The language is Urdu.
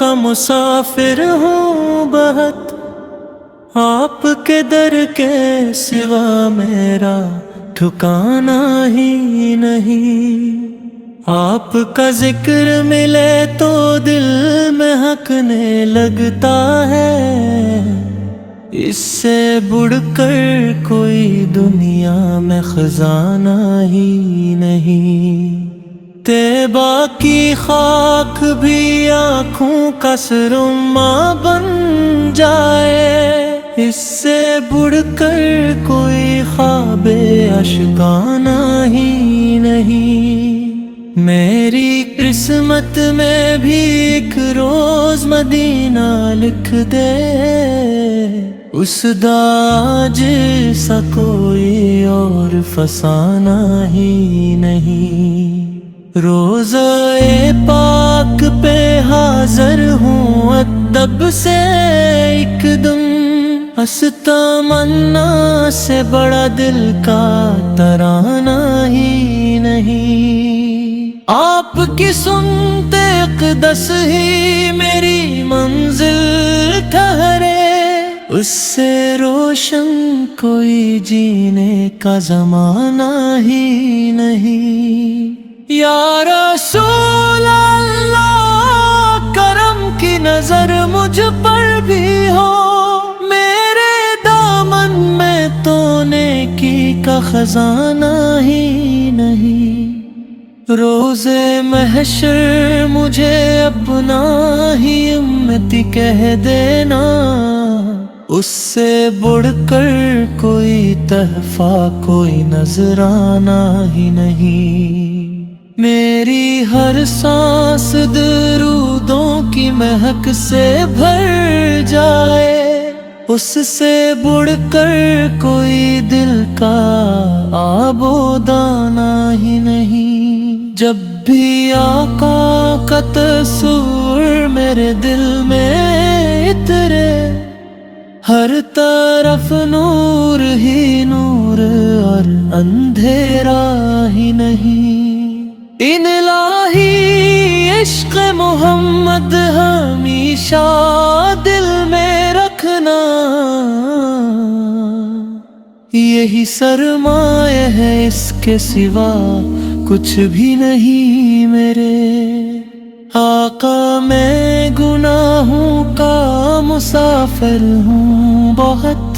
کا مسافر ہوں بہت، آپ کے در کے سوا میرا ٹھکانا ہی نہیں۔ آپ کا ذکر ملے تو دل میں ہکنے لگتا ہے، اس سے بڑھ کر کوئی دنیا میں خزانہ ہی نہیں۔ طیبہ کی خاک بھی آنکھوں کا سرما بن جائے، اس سے بڑھ کر کوئی خواب اشکانہ ہی نہیں۔ میری قسمت میں بھی ایک روز مدینہ لکھ دے، اس دا جیسا کوئی اور فسانہ ہی نہیں۔ روضہ پاک پہ حاضر ہوں ادب سے ایک دم، اس تمنا سے بڑا دل کا ترانہ ہی نہیں۔ آپ کی سنتے اقدس ہی میری منزل ٹھہرے، اس سے روشن کوئی جینے کا زمانہ ہی نہیں۔ یا رسول اللہ کرم کی نظر مجھ پر بھی ہو، میرے دامن میں تو نیکی کا خزانہ ہی نہیں۔ روز محشر مجھے اپنا ہی امتی کہہ دینا، اس سے بڑھ کر کوئی تحفہ کوئی نذرانہ ہی نہیں۔ میری ہر سانس درودوں کی مہک سے بھر جائے، اس سے بڑھ کر کوئی دل کا آب و دانہ ہی نہیں۔ جب بھی آقا کا تصور میرے دل میں اترے، ہر طرف نور ہی نور اور اندھیرا ہی نہیں۔ ان الہی عشق محمد ہمیشہ دل میں رکھنا، یہی سرمایہ ہے، اس کے سوا کچھ بھی نہیں میرے۔ آقا میں گناہوں کا مسافر ہوں بہت،